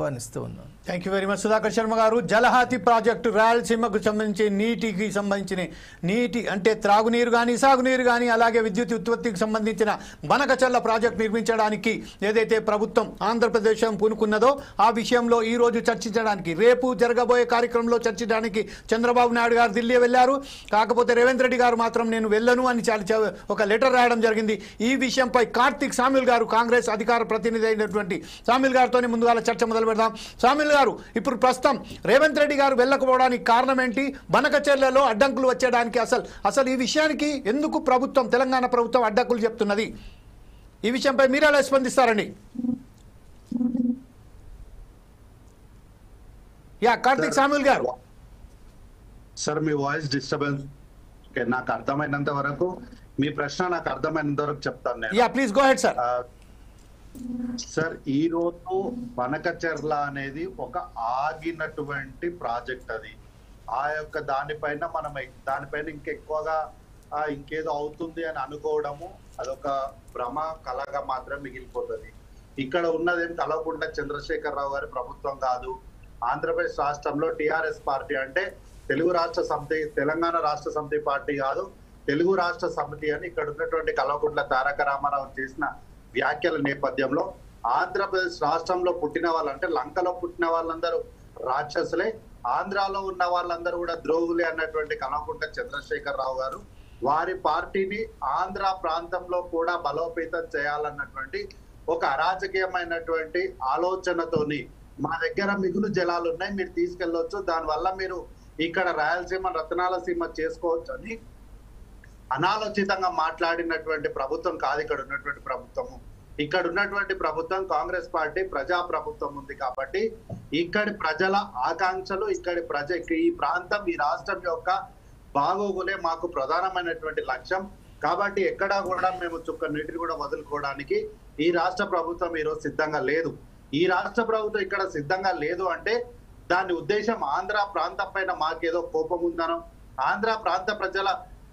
వర్ణిస్తూ ఉన్నాను. Thank you very much Sudhakar Sharma గారు. జలహాతి ప్రాజెక్టు రాయలసీమకు సంబంధించి నీటికి సంబంధించిన నీటి అంటే త్రాగునీరు కానీ సాగునీరు కానీ అలాగే విద్యుత్ ఉత్పత్తికి సంబంధించిన బనకచర్ల ప్రాజెక్టు నిర్మించడానికి ఏదైతే ప్రభుత్వం ఆంధ్రప్రదేశ్ పూనుకున్నదో ఆ విషయంలో ఈ రోజు చర్చించడానికి రేపు జరగబోయే కార్యక్రమంలో చర్చించడానికి చంద్రబాబు నాయుడు గారు ఢిల్లీ వెళ్ళారు. కాకపోతే రేవంత్ రెడ్డి గారు మాత్రం నేను వెళ్ళను అని ఒక లెటర్ రాయడం జరిగింది. ఈ విషయంపై కార్తిక్ సామ్యుల్ గారు కాంగ్రెస్ అధికార ప్రతినిధి అయినటువంటి సామ్యుల్ గారితోనే ముందుగా చర్చ మొదలు పెడదాం. సామ్యుల్ గారు, ఇప్పుడు ప్రస్తుతం రేవంత్ రెడ్డి గారు వెళ్ళకపోవడానికి కారణం ఏంటి? బనకచెర్లలో అడ్డంకులు వచ్చేయడానికి అసలు ఈ విషయానికి ఎందుకు ప్రభుత్వం తెలంగాణ ప్రభుత్వం అడ్డంకులు చెప్తున్నది? ఈ విషయంపై మీరు ఎలా స్పందిస్తారండి? కార్తిక్ సామ్యుల్ గారు. సార్, మీ వాయిస్ డిస్టర్బెన్స్ నాకు అర్థమైనంత వరకు, మీ ప్రశ్న నాకు అర్థమైనంత వరకు చెప్తాను నేను. Please go head sir. Sir, ఈ రోజు బనకచెర్ల అనేది ఒక ఆగినటువంటి ప్రాజెక్ట్. అది ఆ యొక్క దానిపైన ఇంకెక్కువగా ఇంకేదో అవుతుంది అని అనుకోవడము అదొక భ్రమ కళగా మాత్రం మిగిలిపోతుంది. ఇక్కడ ఉన్నదేం కలవకుండా చంద్రశేఖరరావు గారి ప్రభుత్వం కాదు. ఆంధ్రప్రదేశ్ రాష్ట్రంలో టిఆర్ఎస్ పార్టీ అంటే తెలుగు రాష్ట్ర సమితి, తెలంగాణ రాష్ట్ర సమితి పార్టీ కాదు, తెలుగు రాష్ట్ర సమితి అని ఇక్కడ ఉన్నటువంటి కల్వకుంట్ల తారక రామారావు చేసిన వ్యాఖ్యల నేపథ్యంలో ఆంధ్రప్రదేశ్ రాష్ట్రంలో పుట్టిన వాళ్ళంటే లంకలో పుట్టిన వాళ్ళందరూ రాక్షసులే, ఆంధ్రాలో ఉన్న వాళ్ళందరూ కూడా ద్రోహులే అన్నటువంటి కల్వకుంట్ల చంద్రశేఖరరావు గారు వారి పార్టీని ఆంధ్ర ప్రాంతంలో కూడా బలోపేతం చేయాలన్నటువంటి ఒక అరాజకీయమైనటువంటి ఆలోచనతోని మా దగ్గర మిగులు జలాలు ఉన్నాయి, మీరు తీసుకెళ్లొచ్చు, దానివల్ల మీరు ఇక్కడ రాయలసీమ రతనాల సీమ చేసుకోవచ్చు అని అనాలోచితంగా మాట్లాడినటువంటి ప్రభుత్వం కాదు ఇక్కడ ఉన్నటువంటి ప్రభుత్వము. ఇక్కడ ఉన్నటువంటి ప్రభుత్వం కాంగ్రెస్ పార్టీ ప్రజా ప్రభుత్వం ఉంది కాబట్టి ఇక్కడి ప్రజల ఆకాంక్షలు, ఈ ప్రాంతం, ఈ రాష్ట్రం యొక్క బాగోగులే మాకు ప్రధానమైనటువంటి లక్ష్యం. కాబట్టి ఎక్కడా కూడా మేము చుక్క నీటిని కూడా వదులుకోవడానికి ఈ రాష్ట్ర ప్రభుత్వం ఈరోజు సిద్ధంగా లేదు. ఈ రాష్ట్ర ప్రభుత్వం ఇక్కడ సిద్ధంగా లేదు అంటే దాని ఉద్దేశం ఆంధ్ర ప్రాంతం పైన మాకేదో కోపం ఉందనో, ఆంధ్ర ప్రాంత ప్రజల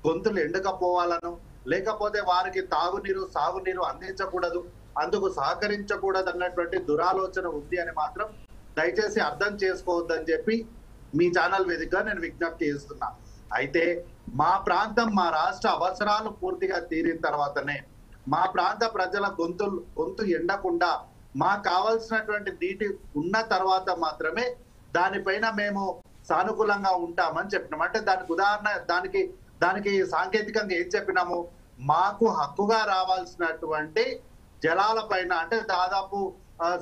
గొంతులు ఎండకపోవాలను, లేకపోతే వారికి తాగునీరు సాగునీరు అందించకూడదు, అందుకు సహకరించకూడదు అన్నటువంటి దురాలోచన ఉంది అని మాత్రం దయచేసి అర్థం చేసుకోవద్దని చెప్పి మీ ఛానల్ వేదికగా నేను విజ్ఞప్తి చేస్తున్నా. అయితే మా ప్రాంతం, మా రాష్ట్ర అవసరాలు పూర్తిగా తీరిన తర్వాతనే, మా ప్రాంత ప్రజల గొంతు ఎండకుండా మాకు కావాల్సినటువంటి నీటి ఉన్న తర్వాత మాత్రమే దానిపైన మేము సానుకూలంగా ఉంటామని చెప్పినాం. అంటే దానికి ఉదాహరణ, దానికి సాంకేతికంగా ఏం చెప్పినాము, మాకు హక్కుగా రావాల్సినటువంటి జలాల పైన అంటే దాదాపు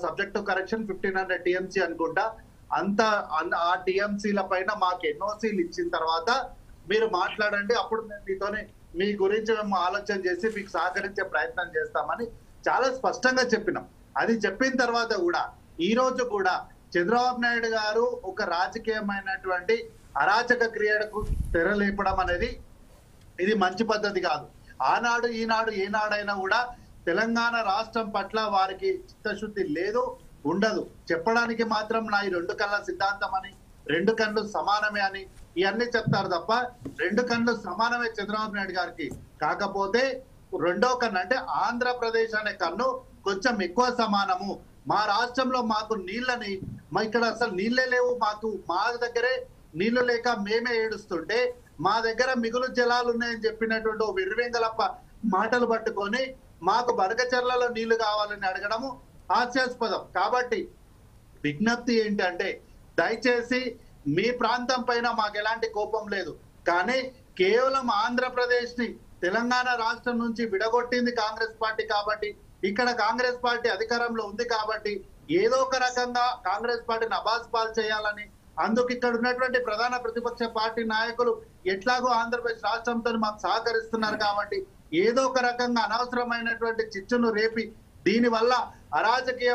సబ్జెక్ట్ టు కరెక్షన్ 1500 టీఎంసీ అనుకుంటా, ఆ టీఎంసీల పైన మాకు ఎన్ఓసీలు ఇచ్చిన తర్వాత మీరు మాట్లాడండి, అప్పుడు మేము మీతోనే మీ గురించి మేము ఆలోచన చేసి మీకు సహకరించే ప్రయత్నం చేస్తామని చాలా స్పష్టంగా చెప్పినాం. అది చెప్పిన తర్వాత కూడా ఈ రోజు కూడా చంద్రబాబు నాయుడు గారు ఒక రాజకీయమైనటువంటి అరాచక క్రియలకు తెరలేపడం అనేది ఇది మంచి పద్ధతి కాదు. ఆనాడు ఈనాడు ఏనాడైనా కూడా తెలంగాణ రాష్ట్రం పట్ల వారికి చిత్తశుద్ధి లేదు, ఉండదు. చెప్పడానికి మాత్రం నా ఈ 2 కళ్ళ సిద్ధాంతం అని, 2 కళ్ళు సమానమే అని ఇవన్నీ చెప్తారు తప్ప 2 కళ్ళు సమానమే చంద్రబాబు నాయుడు గారికి. కాకపోతే 2వ కన్ను అంటే ఆంధ్రప్రదేశ్ అనే కన్ను కొంచెం ఎక్కువ సమానము. మా రాష్ట్రంలో మాకు నీళ్ళని, ఇక్కడ అసలు నీళ్ళే లేవు, మా దగ్గరే నీళ్లు లేక మేమే ఏడుస్తుంటే మా దగ్గర మిగులు జలాలు ఉన్నాయని చెప్పినటువంటి ఓ విర్రింగలప్ప మాటలు పట్టుకొని మాకు బనకచెర్లలో నీళ్లు కావాలని అడగడము హాస్యాస్పదం. కాబట్టి విజ్ఞప్తి ఏంటంటే దయచేసి మీ ప్రాంతం పైన మాకు ఎలాంటి కోపం లేదు, కానీ కేవలం ఆంధ్రప్రదేశ్ ని తెలంగాణ రాష్ట్రం నుంచి విడగొట్టింది కాంగ్రెస్ పార్టీ కాబట్టి, ఇక్కడ కాంగ్రెస్ పార్టీ అధికారంలో ఉంది కాబట్టి ఏదో ఒక రకంగా కాంగ్రెస్ పార్టీని అబాస్పాల్ చేయాలని, అందుకు ఇక్కడ ఉన్నటువంటి ప్రధాన ప్రతిపక్ష పార్టీ నాయకులు ఎట్లాగో ఆంధ్రప్రదేశ్ రాష్ట్రంతో మాకు సహకరిస్తున్నారు కాబట్టి ఏదో ఒక రకంగా అనవసరమైనటువంటి చిచ్చును రేపి దీనివల్ల అరాజకీయ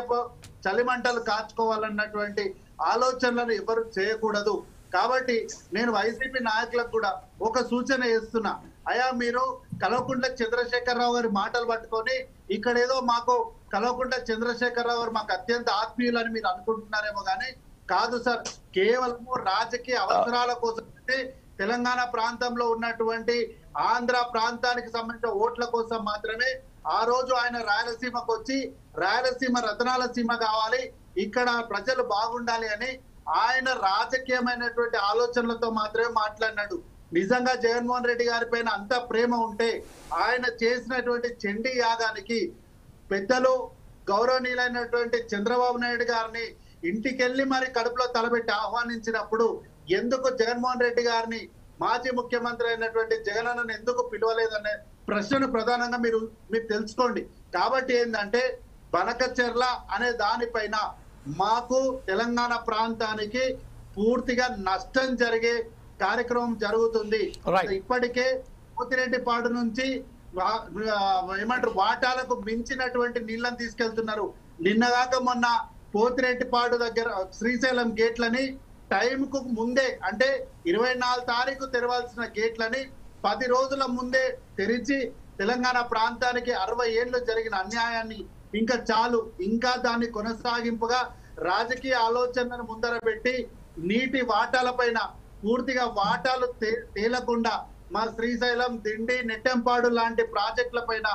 చలిమంటలు కాచుకోవాలన్నటువంటి ఆలోచనలను ఎవరు చేయకూడదు. కాబట్టి నేను వైసీపీ నాయకులకు కూడా ఒక సూచన చేస్తున్నా, అయా మీరు కల్వకుంట్ల చంద్రశేఖరరావు గారి మాటలు పట్టుకొని ఇక్కడ ఏదో మాకు కల్వకుంట్ల చంద్రశేఖరరావు గారు మాకు అత్యంత ఆత్మీయులని మీరు అనుకుంటున్నారేమో కానీ కాదు సార్. కేవలము రాజకీయ అవసరాల కోసం, తెలంగాణ ప్రాంతంలో ఉన్నటువంటి ఆంధ్ర ప్రాంతానికి సంబంధించిన ఓట్ల కోసం మాత్రమే ఆ రోజు ఆయన రాయలసీమకు వచ్చి రాయలసీమ రతనాల సీమ కావాలి, ఇక్కడ ప్రజలు బాగుండాలి అని ఆయన రాజకీయమైనటువంటి ఆలోచనలతో మాత్రమే మాట్లాడినాడు. నిజంగా జగన్మోహన్ రెడ్డి గారి పైన అంత ప్రేమ ఉంటే ఆయన చేసినటువంటి చండీ యాగానికి పెద్దలు గౌరవనీయులైనటువంటి చంద్రబాబు నాయుడు గారిని ఇంటికెళ్లి మరి కడుపులో తలబెట్టి ఆహ్వానించినప్పుడు ఎందుకు జగన్మోహన్ రెడ్డి గారిని మాజీ ముఖ్యమంత్రి అయినటువంటి జగనన్నను ఎందుకు పిలవలేదనే ప్రశ్నను ప్రధానంగా మీరు తెలుసుకోండి. కాబట్టి ఏంటంటే బనకచెర్ల అనే దానిపైన మాకు తెలంగాణ ప్రాంతానికి పూర్తిగా నష్టం జరిగే కార్యక్రమం జరుగుతుంది. ఇప్పటికే పోతిరెడ్డిపాడు నుంచి ఏమంటారు వాటాలకు మించినటువంటి నీళ్లను తీసుకెళ్తున్నారు. నిన్నగాక మొన్న పోతిరెడ్డిపాడు దగ్గర శ్రీశైలం గేట్లని టైంకు ముందే అంటే 24 తారీఖు తెరవాల్సిన గేట్లని 10 రోజుల ముందే తెరిచి తెలంగాణ ప్రాంతానికి 60 ఏళ్ళు జరిగిన అన్యాయాన్ని ఇంకా చాలు, ఇంకా దాన్ని కొనసాగింపుగా రాజకీయ ఆలోచనను ముందర పెట్టి నీటి వాటాల పైన పూర్తిగా వాటాలు తేలకుండా మా శ్రీశైలం, దిండి, నెట్టెంపాడు లాంటి ప్రాజెక్టుల పైన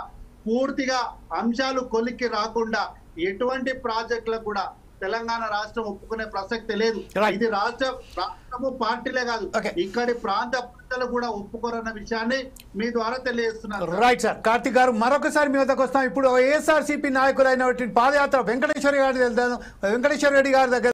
పూర్తిగా అంశాలు కొలిక్కి రాకుండా ఎటువంటి ప్రాజెక్టులకు కూడా తెలంగాణ రాష్ట్రం ఒప్పుకునే ప్రసక్తి లేదు. ఇది రాష్ట్రము పార్టీలే కాదు, ఇక్కడి ప్రాంత ప్రజలు కూడా ఒప్పుకోరన్న విషయాన్ని మీ ద్వారా తెలియజేస్తున్నారు. Right sir. కార్తిక్ గారు, మరొకసారి మీ వద్దకు వస్తాం. ఇప్పుడు ఏఎస్ఆర్సీపీ నాయకులైనటువంటి పాదయాత్ర వెంకటేశ్వర రెడ్డి గారి దగ్గర